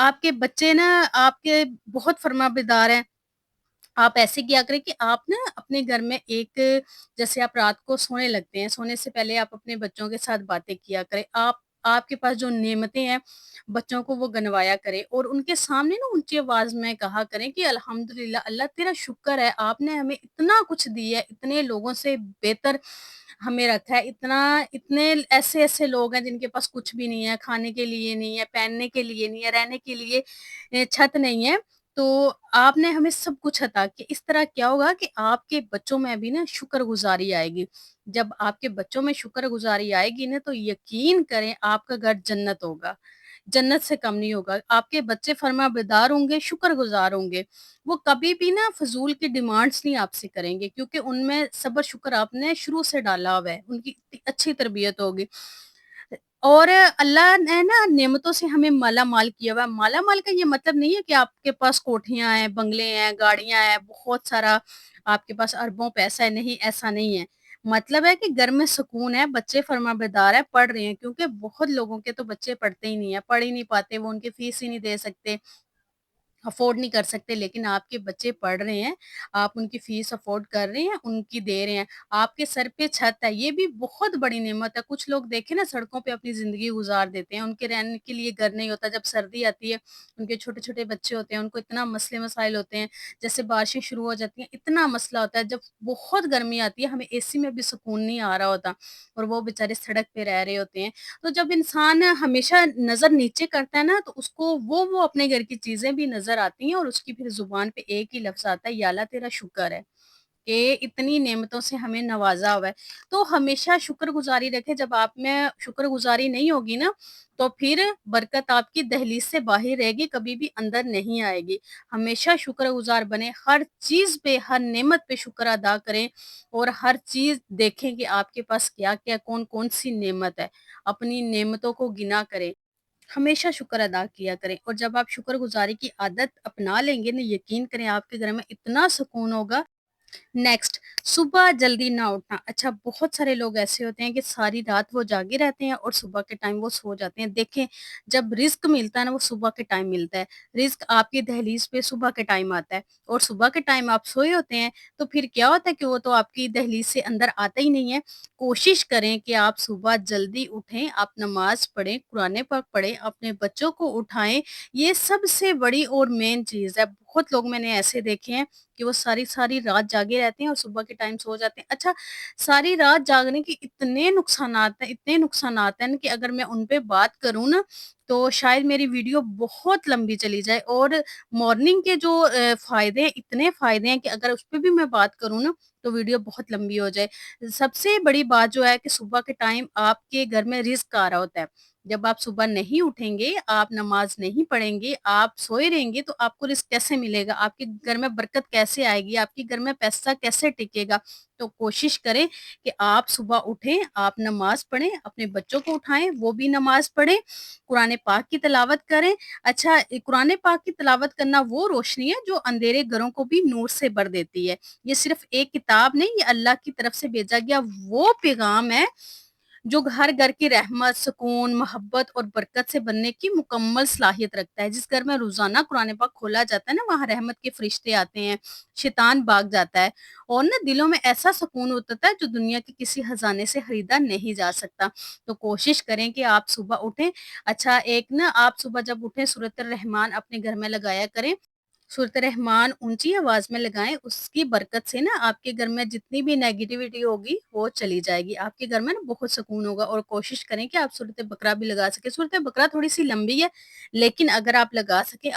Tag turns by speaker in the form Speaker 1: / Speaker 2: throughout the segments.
Speaker 1: آپ کے بچے نا آپ کے بہت فرمانبردار ہیں، آپ ایسے کیا کریں کہ آپ نا اپنے گھر میں ایک جیسے آپ رات کو سونے لگتے ہیں، سونے سے پہلے آپ اپنے بچوں کے ساتھ باتیں کیا کریں۔ آپ کے پاس جو نعمتیں ہیں، بچوں کو وہ گنوایا کریں اور ان کے سامنے نا اونچی آواز میں کہا کریں کہ الحمدللہ اللہ تیرا شکر ہے، آپ نے ہمیں اتنا کچھ دیا ہے، اتنے لوگوں سے بہتر ہمیں رکھا ہے، اتنے ایسے لوگ ہیں جن کے پاس کچھ بھی نہیں ہے، کھانے کے لیے نہیں ہے، پہننے کے لیے نہیں ہے، رہنے کے لیے چھت نہیں ہے، تو آپ نے ہمیں سب کچھ عطا کیا۔ اس طرح کیا ہوگا کہ آپ کے بچوں میں بھی نا شکر گزاری آئے گی۔ جب آپ کے بچوں میں شکر گزاری آئے گی نا تو یقین کریں آپ کا گھر جنت ہوگا، جنت سے کم نہیں ہوگا۔ آپ کے بچے فرمانبردار ہوں گے، شکر گزار ہوں گے، وہ کبھی بھی نا فضول کی ڈیمانڈس نہیں آپ سے کریں گے، کیونکہ ان میں صبر شکر آپ نے شروع سے ڈالا ہوا ہے، ان کی اتنی اچھی تربیت ہوگی۔ اور اللہ نے نا نعمتوں سے ہمیں مالا مال کیا ہوا ہے۔ مالا مال کا یہ مطلب نہیں ہے کہ آپ کے پاس کوٹھیاں ہیں، بنگلے ہیں، گاڑیاں ہیں، بہت سارا آپ کے پاس اربوں پیسہ ہے، نہیں ایسا نہیں ہے۔ مطلب ہے کہ گھر میں سکون ہے، بچے فرمانبردار ہیں، پڑھ رہے ہیں، کیونکہ بہت لوگوں کے تو بچے پڑھتے ہی نہیں ہیں، پڑھ ہی نہیں پاتے، وہ ان کی فیس ہی نہیں دے سکتے، افورڈ نہیں کر سکتے، لیکن آپ کے بچے پڑھ رہے ہیں، آپ ان کی فیس افورڈ کر رہے ہیں، ان کی دے رہے ہیں، آپ کے سر پہ چھت ہے، یہ بھی بہت بڑی نعمت ہے۔ کچھ لوگ دیکھیں نا سڑکوں پہ اپنی زندگی گزار دیتے ہیں، ان کے رہنے کے لیے گھر نہیں ہوتا، جب سردی آتی ہے ان کے چھوٹے چھوٹے بچے ہوتے ہیں، ان کو اتنا مسئلے مسائل ہوتے ہیں، جیسے بارشیں شروع ہو جاتی ہیں اتنا مسئلہ ہوتا ہے، جب بہت گرمی آتی ہے ہمیں اے سی میں بھی سکون نہیں آ رہا ہوتا اور وہ بےچارے سڑک پہ رہ رہے ہوتے ہیں۔ تو جب انسان ہمیشہ نظر نیچے کرتا ہے نا تو اس کو وہ اپنے گھر کی چیزیں بھی نظر آتی ہیں اور اس کی پھر زبان پہ ایک ہی لفظ آتا ہے، یا اللہ تیرا شکر ہے کہ اتنی نعمتوں سے ہمیں نوازا ہوا ہے۔ تو ہمیشہ شکر گزاری رکھے، جب آپ میں شکر گزاری نہیں ہوگی نا تو پھر برکت آپ کی دہلیز سے باہر رہے گی، کبھی بھی اندر نہیں آئے گی۔ ہمیشہ شکر گزار بنے، ہر چیز پہ، ہر نعمت پہ شکر ادا کریں اور ہر چیز دیکھیں کہ آپ کے پاس کیا کیا کون کون سی نعمت ہے، اپنی نعمتوں کو گنا کریں، ہمیشہ شکر ادا کیا کریں، اور جب آپ شکر گزاری کی عادت اپنا لیں گے نا یقین کریں آپ کے گھر میں اتنا سکون ہوگا۔ نیکسٹ، صبح جلدی نہ اٹھنا۔ اچھا بہت سارے لوگ ایسے ہوتے ہیں کہ ساری رات وہ جاگے رہتے ہیں اور صبح کے ٹائم وہ سو جاتے ہیں۔ دیکھیں جب رزق ملتا ہے نا وہ صبح کے ٹائم ملتا ہے، رزق آپ کی دہلیز پہ صبح کے ٹائم آتا ہے اور صبح کے ٹائم آپ سوئے ہوتے ہیں، تو پھر کیا ہوتا ہے کہ وہ تو آپ کی دہلیز سے اندر آتا ہی نہیں ہے۔ کوشش کریں کہ آپ صبح جلدی اٹھیں، آپ نماز پڑھیں، قرآن پاک پڑھیں، اپنے بچوں کو اٹھائیں، یہ سب سے بڑی اور مین چیز ہے۔ بہت لوگ میں نے ایسے دیکھے ہیں کہ وہ ساری ساری رات جاگے رہتے ہیں اور صبح کے ٹائم سو جاتے ہیں۔ اچھا ساری رات جاگنے کے اتنے نقصانات ہیں کہ اگر میں ان پہ بات کروں نا تو شاید میری ویڈیو بہت لمبی چلی جائے، اور مارننگ کے جو فائدے ہیں، اتنے فائدے ہیں کہ اگر اس پہ بھی میں بات کروں نا تو ویڈیو بہت لمبی ہو جائے۔ سب سے بڑی بات جو ہے کہ صبح کے ٹائم آپ کے گھر میں رزق آ رہا ہوتا ہے۔ جب آپ صبح نہیں اٹھیں گے، آپ نماز نہیں پڑھیں گے، آپ سوئے رہیں گے، تو آپ کو رزق کیسے ملے گا؟ آپ کے گھر میں برکت کیسے آئے گی؟ آپ کے گھر میں پیسہ کیسے ٹکے گا؟ تو کوشش کریں کہ آپ صبح اٹھیں، آپ نماز پڑھیں، اپنے بچوں کو اٹھائیں، وہ بھی نماز پڑھیں، قرآن پاک کی تلاوت کریں۔ اچھا قرآن پاک کی تلاوت کرنا وہ روشنی ہے جو اندھیرے گھروں کو بھی نور سے بھر دیتی ہے۔ یہ صرف ایک کتاب نہیں، یہ اللہ کی طرف سے بھیجا گیا وہ پیغام ہے جو ہر گھر کی رحمت، سکون، محبت اور برکت سے بننے کی مکمل صلاحیت رکھتا ہے۔ جس گھر میں روزانہ قرآن پاک کھولا جاتا ہے نا وہاں رحمت کے فرشتے آتے ہیں، شیطان بھاگ جاتا ہے، اور نا دلوں میں ایسا سکون ہوتا ہے جو دنیا کے کسی خزانے سے خریدا نہیں جا سکتا۔ تو کوشش کریں کہ آپ صبح اٹھیں۔ اچھا ایک نا آپ صبح جب اٹھیں سورۃ الرحمن اپنے گھر میں لگایا کریں، سورۃ الرحمن اونچی آواز میں لگائیں، اس کی برکت سے نا آپ کے گھر میں جتنی بھی نیگیٹیوٹی ہوگی وہ چلی جائے گی، آپ کے گھر میں نا بہت سکون ہوگا۔ اور کوشش کریں کہ آپ سورۃ بقرہ بھی لگا سکیں۔ سورۃ بقرہ تھوڑی سی لمبی ہے لیکن اگر آپ لگا سکیں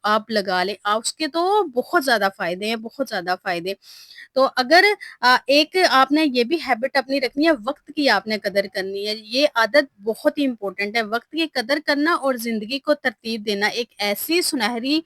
Speaker 1: آپ لگا لیں، اس کے تو بہت زیادہ فائدے ہیں، بہت زیادہ فائدے۔ تو اگر ایک آپ نے یہ بھی ہیبٹ اپنی رکھنی ہے، وقت کی آپ نے قدر کرنی ہے، یہ عادت بہت ہی امپورٹنٹ ہے۔ وقت کی قدر کرنا اور زندگی کو ترتیب دینا ایک ایسی سنہری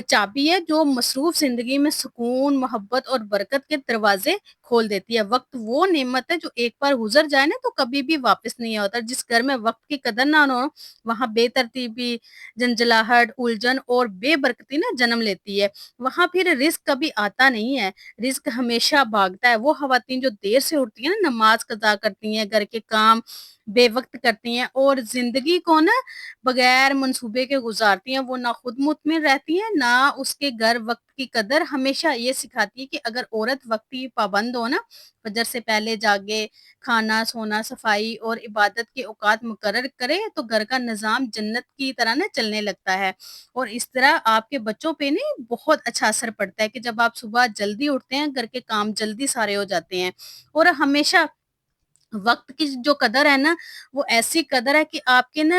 Speaker 1: چابی ہے جو مصروف زندگی میں سکون، محبت اور برکت کے دروازے کھول دیتی ہے۔ وقت وہ نعمت ہے جو ایک بار گزر جائے نا تو کبھی بھی واپس نہیں ہوتا۔ جس گھر میں وقت کی قدر نہ ہو وہاں بے ترتیبی، جنجلاہٹ، الجھن اور بے برکتی نا جنم لیتی ہے۔ وہاں پھر رزق کبھی آتا نہیں ہے، رزق ہمیشہ بھاگتا ہے۔ وہ خواتین جو دیر سے اٹھتی ہیں نا، نماز قضا کرتی ہیں، گھر کے کام بے وقت کرتی ہیں اور زندگی کو نا بغیر منصوبے کے گزارتی ہیں، وہ نہ خود مطمئن رہتی ہیں نہ اس کے گھر وقت کی قدر ہمیشہ یہ سکھاتی ہے کہ اگر عورت وقت کی پابند ہو نا، فجر سے پہلے جاگے، کھانا سونا صفائی اور عبادت کے اوقات مقرر کرے تو گھر کا نظام جنت کی طرح نا چلنے لگتا ہے، اور اس طرح آپ کے بچوں پہ نا بہت اچھا اثر پڑتا ہے کہ جب آپ صبح جلدی اٹھتے ہیں گھر کے کام جلدی سارے ہو جاتے ہیں، اور ہمیشہ وقت کی جو قدر ہے نا وہ ایسی قدر ہے کہ آپ کے نا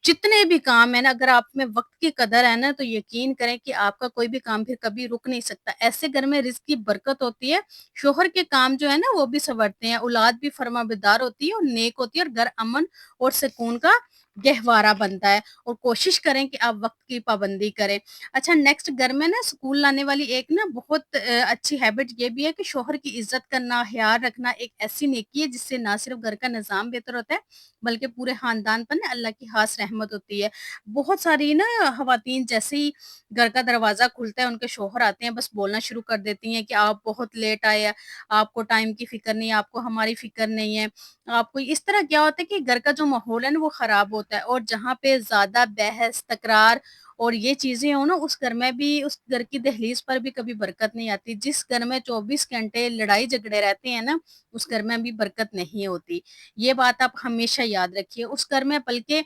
Speaker 1: جتنے بھی کام ہے نا، اگر آپ میں وقت کی قدر ہے نا تو یقین کریں کہ آپ کا کوئی بھی کام پھر کبھی رک نہیں سکتا، ایسے گھر میں رزق کی برکت ہوتی ہے، شوہر کے کام جو ہے نا وہ بھی سنورتے ہیں، اولاد بھی فرمانبردار ہوتی ہے اور نیک ہوتی ہے، اور گھر امن اور سکون کا گہوارہ بنتا ہے، اور کوشش کریں کہ آپ وقت کی پابندی کریں۔ اچھا، نیکسٹ گھر میں نا سکون لانے والی ایک نا بہت اچھی ہیبٹ یہ بھی ہے کہ شوہر کی عزت کرنا، خیال رکھنا ایک ایسی نیکی ہے جس سے نہ صرف گھر کا نظام بہتر ہوتا ہے بلکہ پورے خاندان پر نا اللہ کی خاص رحمت ہوتی ہے۔ بہت ساری نا خواتین جیسے ہی گھر کا دروازہ کھلتا ہے ان کے شوہر آتے ہیں بس بولنا شروع کر دیتی ہیں کہ آپ بہت لیٹ آئے ہیں، آپ کو ٹائم کی فکر نہیں ہے، آپ کو ہماری فکر نہیں ہے، آپ کو اس طرح کیا ہوتا ہے کہ گھر کا جو ماحول ہے نا وہ خراب ہوتا ہے، اور جہاں پہ زیادہ بحث تکرار اور یہ چیزیں ہوں نا اس گھر میں بھی، اس گھر کی دہلیز پر بھی کبھی برکت نہیں آتی۔ جس گھر میں 24 گھنٹے لڑائی جھگڑے رہتے ہیں نا اس گھر میں بھی برکت نہیں ہوتی، یہ بات آپ ہمیشہ یاد رکھیے۔ اس گھر میں بلکہ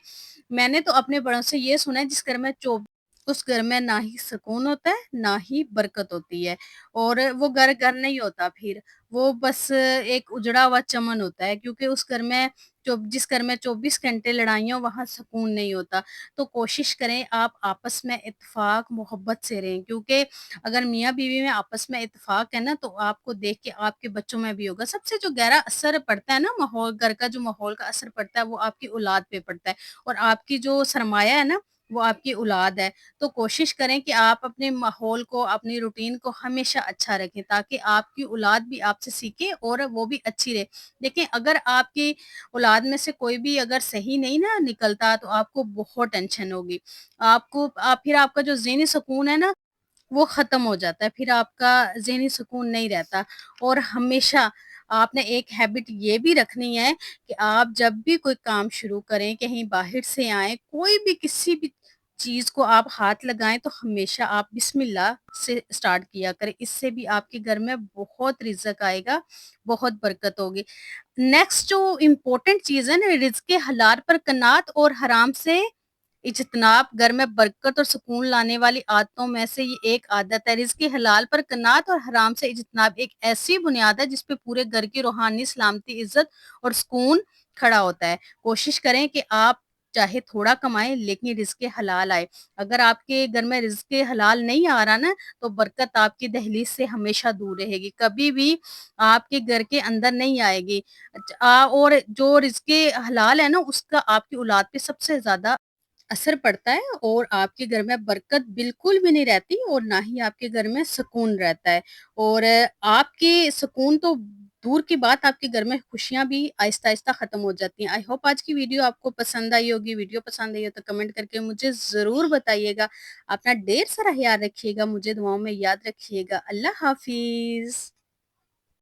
Speaker 1: میں نے تو اپنے بڑوں سے یہ سنا ہے جس گھر میں اس گھر میں نہ ہی سکون ہوتا ہے نہ ہی برکت ہوتی ہے، اور وہ گھر گھر نہیں ہوتا، پھر وہ بس ایک اجڑا ہوا چمن ہوتا ہے، کیونکہ اس گھر میں جس گھر میں 24 گھنٹے لڑائیاں وہاں سکون نہیں ہوتا۔ تو کوشش کریں آپ آپس میں اتفاق محبت سے رہیں، کیونکہ اگر میاں بیوی میں آپس میں اتفاق ہے نا تو آپ کو دیکھ کے آپ کے بچوں میں بھی ہوگا۔ سب سے جو گہرا اثر پڑتا ہے نا ماحول، گھر کا جو ماحول کا اثر پڑتا ہے وہ آپ کی اولاد پہ پڑتا ہے، اور آپ کی جو سرمایہ ہے نا وہ آپ کی اولاد ہے۔ تو کوشش کریں کہ آپ اپنے ماحول کو، اپنی روٹین کو ہمیشہ اچھا رکھیں تاکہ آپ کی اولاد بھی آپ سے سیکھے اور وہ بھی اچھی رہے۔ دیکھیں اگر آپ کی اولاد میں سے کوئی بھی اگر صحیح نہیں نا نکلتا تو آپ کو بہت ٹینشن ہوگی، پھر آپ کا جو ذہنی سکون ہے نا وہ ختم ہو جاتا ہے، پھر آپ کا ذہنی سکون نہیں رہتا۔ اور ہمیشہ آپ نے ایک ہیبٹ یہ بھی رکھنی ہے کہ آپ جب بھی کوئی کام شروع کریں، کہیں باہر سے آئیں، کوئی بھی کسی بھی چیز کو آپ ہاتھ لگائیں تو ہمیشہ آپ بسم اللہ سے سٹارٹ کیا کریں، اس سے بھی آپ کے گھر میں بہت رزق آئے گا، بہت برکت ہوگی۔ نیکسٹ جو امپورٹنٹ چیز ہے نا، رزق حلال پر قناعت اور حرام سے اجتناب گھر میں برکت اور سکون لانے والی عادتوں میں سے یہ ایک عادت ہے۔ رزق حلال پر قناعت اور حرام سے اجتناب ایک ایسی بنیاد ہے جس پہ پورے گھر کی روحانی سلامتی، عزت اور سکون کھڑا ہوتا ہے۔ کوشش کریں کہ آپ چاہے تھوڑا کمائیں لیکن رزق حلال آئے۔ اگر آپ کے گھر میں رزق حلال نہیں آ رہا نا تو برکت آپ کی دہلیز سے ہمیشہ دور رہے گی، کبھی بھی آپ کے گھر کے اندر نہیں آئے گی۔ اور جو رزق حلال ہے نا اس کا آپ کی اولاد پہ سب سے زیادہ اثر پڑتا ہے، اور آپ کے گھر میں برکت بالکل بھی نہیں رہتی اور نہ ہی آپ کے گھر میں سکون رہتا ہے، اور آپ کے سکون تو دور کی بات، آپ کے گھر میں خوشیاں بھی آہستہ آہستہ ختم ہو جاتی ہیں۔ آئی ہوپ آج کی ویڈیو آپ کو پسند آئی ہوگی، ویڈیو پسند آئی ہو تو کمنٹ کر کے مجھے ضرور بتائیے گا۔ اپنا ڈھیر سارا خیال رکھیے گا، مجھے دعاؤں میں یاد رکھیے گا۔ اللہ حافظ۔